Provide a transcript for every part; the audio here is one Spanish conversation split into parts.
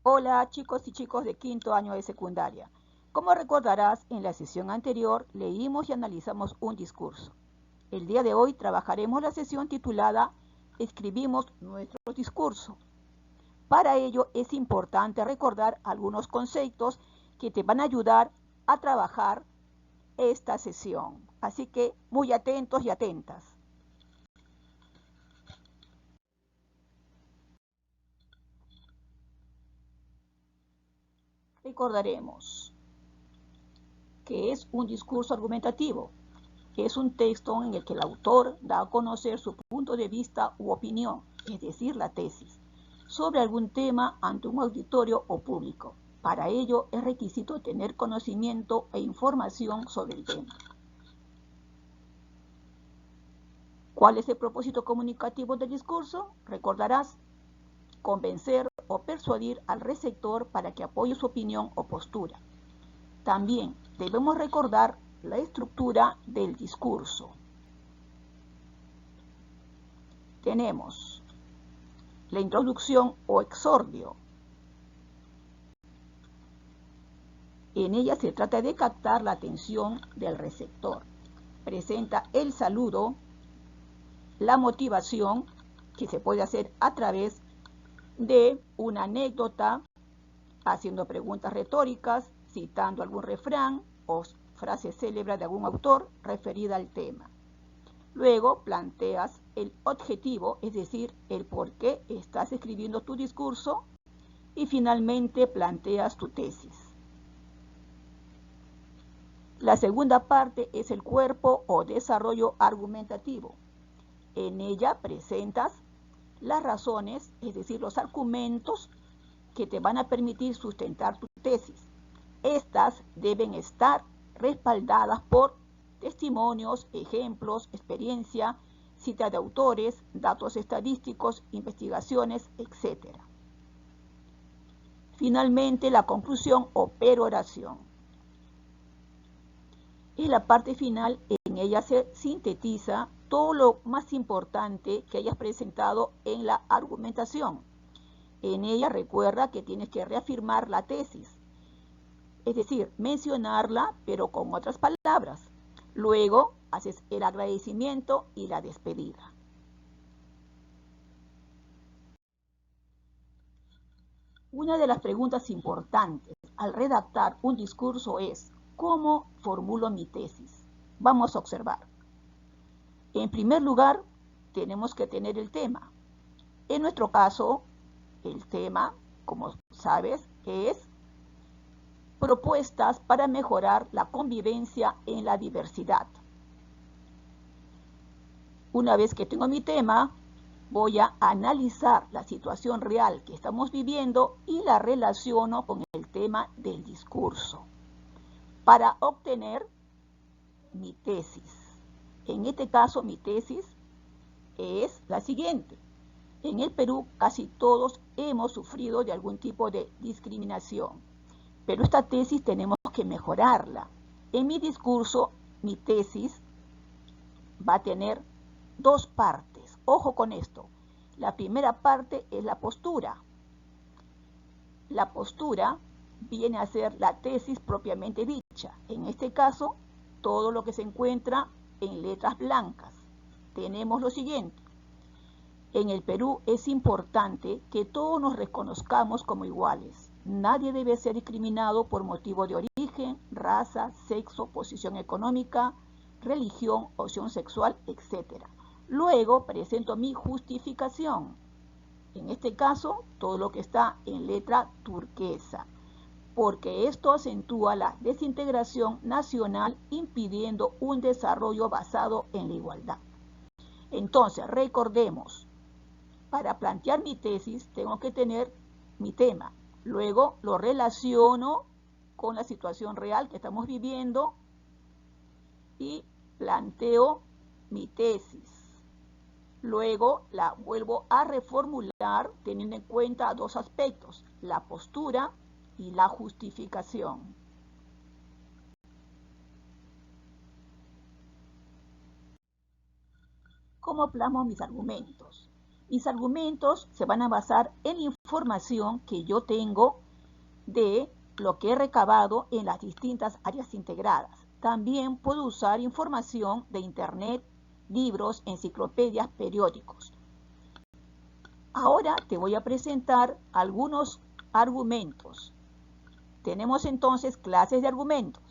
Hola chicos y chicos de quinto año de secundaria. Como recordarás, en la sesión anterior leímos y analizamos un discurso. El día de hoy trabajaremos la sesión titulada Escribimos nuestro discurso. Para ello es importante recordar algunos conceptos que te van a ayudar a trabajar esta sesión. Así que muy atentos y atentas. Recordaremos que es un discurso argumentativo. Es un texto en el que el autor da a conocer su punto de vista u opinión, es decir, la tesis, sobre algún tema ante un auditorio o público. Para ello es requisito tener conocimiento e información sobre el tema. ¿Cuál es el propósito comunicativo del discurso? Recordarás, convencer o persuadir al receptor para que apoye su opinión o postura. También debemos recordar la estructura del discurso. Tenemos la introducción o exordio. En ella se trata de captar la atención del receptor. Presenta el saludo, la motivación, que se puede hacer a través de una anécdota, haciendo preguntas retóricas, citando algún refrán o frase célebre de algún autor referida al tema. Luego planteas el objetivo, es decir, el por qué estás escribiendo tu discurso, y finalmente planteas tu tesis. La segunda parte es el cuerpo o desarrollo argumentativo. En ella presentas las razones, es decir, los argumentos que te van a permitir sustentar tu tesis. Estas deben estar respaldadas por testimonios, ejemplos, experiencia, cita de autores, datos estadísticos, investigaciones, etc. Finalmente, la conclusión o peroración. Es la parte final, en ella se sintetiza todo lo más importante que hayas presentado en la argumentación. En ella recuerda que tienes que reafirmar la tesis, es decir, mencionarla pero con otras palabras. Luego haces el agradecimiento y la despedida. Una de las preguntas importantes al redactar un discurso es: ¿cómo formulo mi tesis? Vamos a observar. En primer lugar, tenemos que tener el tema. En nuestro caso, el tema, como sabes, es propuestas para mejorar la convivencia en la diversidad. Una vez que tengo mi tema, voy a analizar la situación real que estamos viviendo y la relaciono con el tema del discurso para obtener mi tesis. En este caso, mi tesis es la siguiente. En el Perú casi todos hemos sufrido de algún tipo de discriminación, pero esta tesis tenemos que mejorarla. En mi discurso, mi tesis va a tener dos partes. Ojo con esto. La primera parte es la postura. La postura viene a ser la tesis propiamente dicha. En este caso, todo lo que se encuentra en letras blancas. Tenemos lo siguiente. En el Perú es importante que todos nos reconozcamos como iguales. Nadie debe ser discriminado por motivo de origen, raza, sexo, posición económica, religión, opción sexual, etc. Luego presento mi justificación. En este caso, todo lo que está en letra turquesa, porque esto acentúa la desintegración nacional, impidiendo un desarrollo basado en la igualdad. Entonces, recordemos, para plantear mi tesis tengo que tener mi tema. Luego lo relaciono con la situación real que estamos viviendo y planteo mi tesis. Luego la vuelvo a reformular teniendo en cuenta dos aspectos: la postura y la justificación. ¿Cómo plasmo mis argumentos? Mis argumentos se van a basar en información que yo tengo de lo que he recabado en las distintas áreas integradas. También puedo usar información de Internet, libros, enciclopedias, periódicos. Ahora te voy a presentar algunos argumentos. Tenemos entonces clases de argumentos.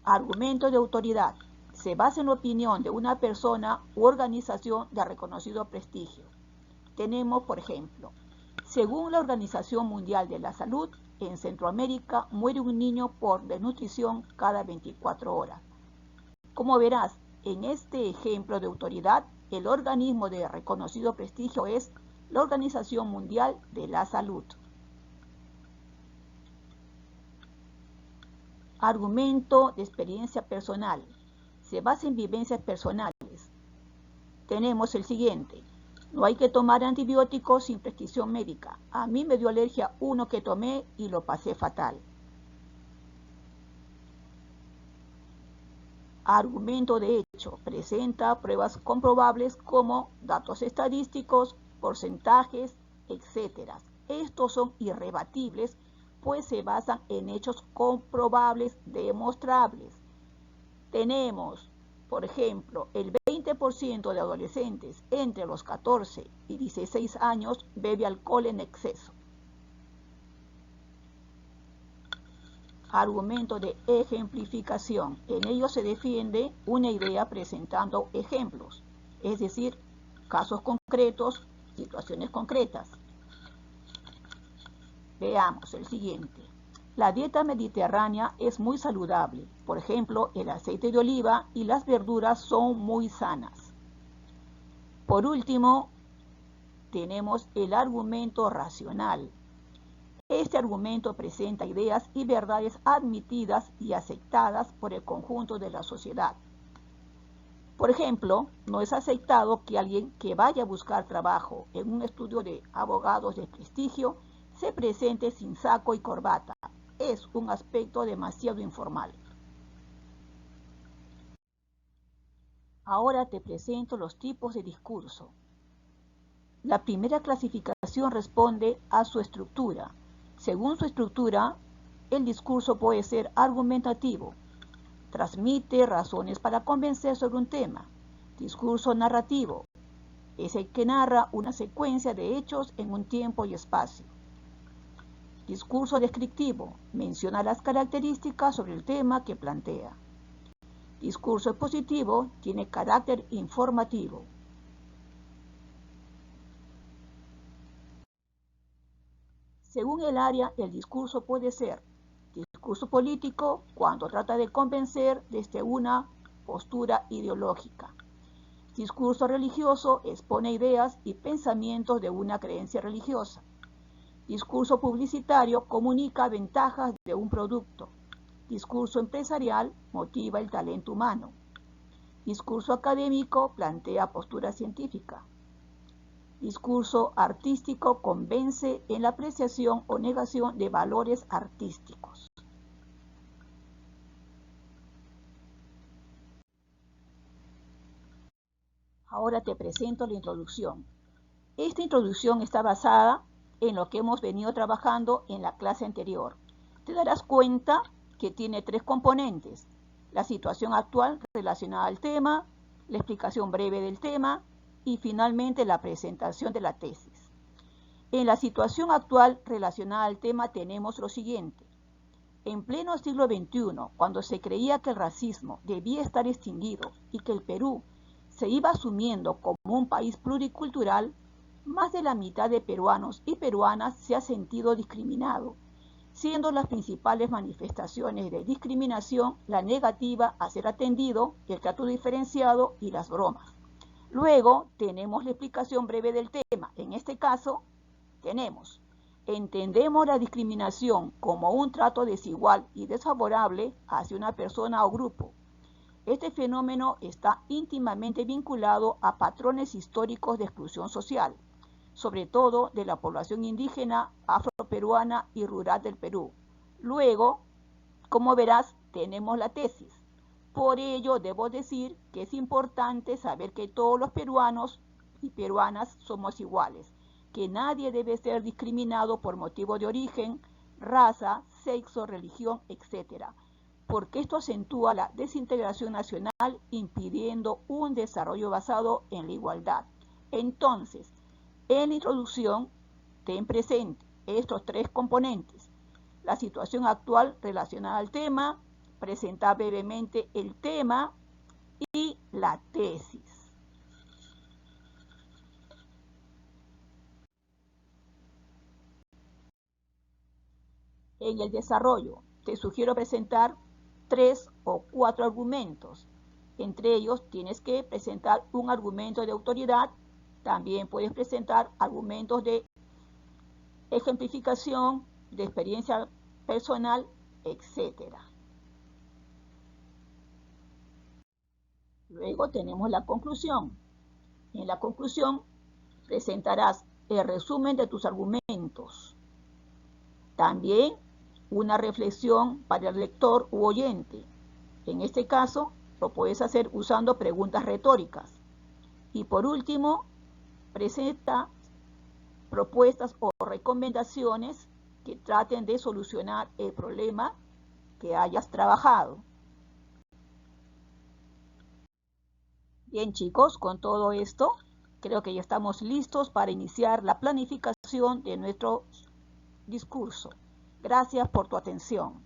Argumentos de autoridad. Se basa en la opinión de una persona u organización de reconocido prestigio. Tenemos, por ejemplo, según la Organización Mundial de la Salud, en Centroamérica muere un niño por desnutrición cada 24 horas. Como verás, en este ejemplo de autoridad, el organismo de reconocido prestigio es la Organización Mundial de la Salud. Argumento de experiencia personal. Se basa en vivencias personales. Tenemos el siguiente. No hay que tomar antibióticos sin prescripción médica. A mí me dio alergia uno que tomé y lo pasé fatal. Argumento de hecho. Presenta pruebas comprobables como datos estadísticos, porcentajes, etc. Estos son irrebatibles, pues se basan en hechos comprobables, demostrables. Tenemos, por ejemplo, el 20% de adolescentes entre los 14 y 16 años bebe alcohol en exceso. Argumento de ejemplificación. En ello se defiende una idea presentando ejemplos, es decir, casos concretos, situaciones concretas. Veamos el siguiente. La dieta mediterránea es muy saludable. Por ejemplo, el aceite de oliva y las verduras son muy sanas. Por último, tenemos el argumento racional. Este argumento presenta ideas y verdades admitidas y aceptadas por el conjunto de la sociedad. Por ejemplo, no es aceptado que alguien que vaya a buscar trabajo en un estudio de abogados de prestigio se presente sin saco y corbata. Es un aspecto demasiado informal. Ahora te presento los tipos de discurso. La primera clasificación responde a su estructura. Según su estructura, el discurso puede ser argumentativo. Transmite razones para convencer sobre un tema. Discurso narrativo. Es el que narra una secuencia de hechos en un tiempo y espacio. Discurso descriptivo. Menciona las características sobre el tema que plantea. Discurso expositivo. Tiene carácter informativo. Según el área, el discurso puede ser discurso político cuando trata de convencer desde una postura ideológica. Discurso religioso expone ideas y pensamientos de una creencia religiosa. Discurso publicitario comunica ventajas de un producto. Discurso empresarial motiva el talento humano. Discurso académico plantea postura científica. Discurso artístico convence en la apreciación o negación de valores artísticos. Ahora te presento la introducción. Esta introducción está basada en lo que hemos venido trabajando en la clase anterior. Te darás cuenta que tiene tres componentes: la situación actual relacionada al tema, la explicación breve del tema y finalmente la presentación de la tesis. En la situación actual relacionada al tema tenemos lo siguiente. En pleno siglo XXI, cuando se creía que el racismo debía estar extinguido y que el Perú se iba asumiendo como un país pluricultural, más de la mitad de peruanos y peruanas se ha sentido discriminado, siendo las principales manifestaciones de discriminación la negativa a ser atendido, el trato diferenciado y las bromas. Luego tenemos la explicación breve del tema. En este caso tenemos: entendemos la discriminación como un trato desigual y desfavorable hacia una persona o grupo. Este fenómeno está íntimamente vinculado a patrones históricos de exclusión social, sobre todo de la población indígena, afroperuana y rural del Perú. Luego, como verás, tenemos la tesis. Por ello, debo decir que es importante saber que todos los peruanos y peruanas somos iguales, que nadie debe ser discriminado por motivo de origen, raza, sexo, religión, etc., porque esto acentúa la desintegración nacional, impidiendo un desarrollo basado en la igualdad. Entonces, en la introducción, ten presente estos tres componentes: la situación actual relacionada al tema, presentar brevemente el tema y la tesis. En el desarrollo, te sugiero presentar 3 o 4 argumentos. Entre ellos, tienes que presentar un argumento de autoridad. También puedes presentar argumentos de ejemplificación, de experiencia personal, etc. Luego tenemos la conclusión. En la conclusión presentarás el resumen de tus argumentos. También una reflexión para el lector u oyente. En este caso, lo puedes hacer usando preguntas retóricas. Y por último, presenta propuestas o recomendaciones que traten de solucionar el problema que hayas trabajado. Bien, chicos, con todo esto, creo que ya estamos listos para iniciar la planificación de nuestro discurso. Gracias por tu atención.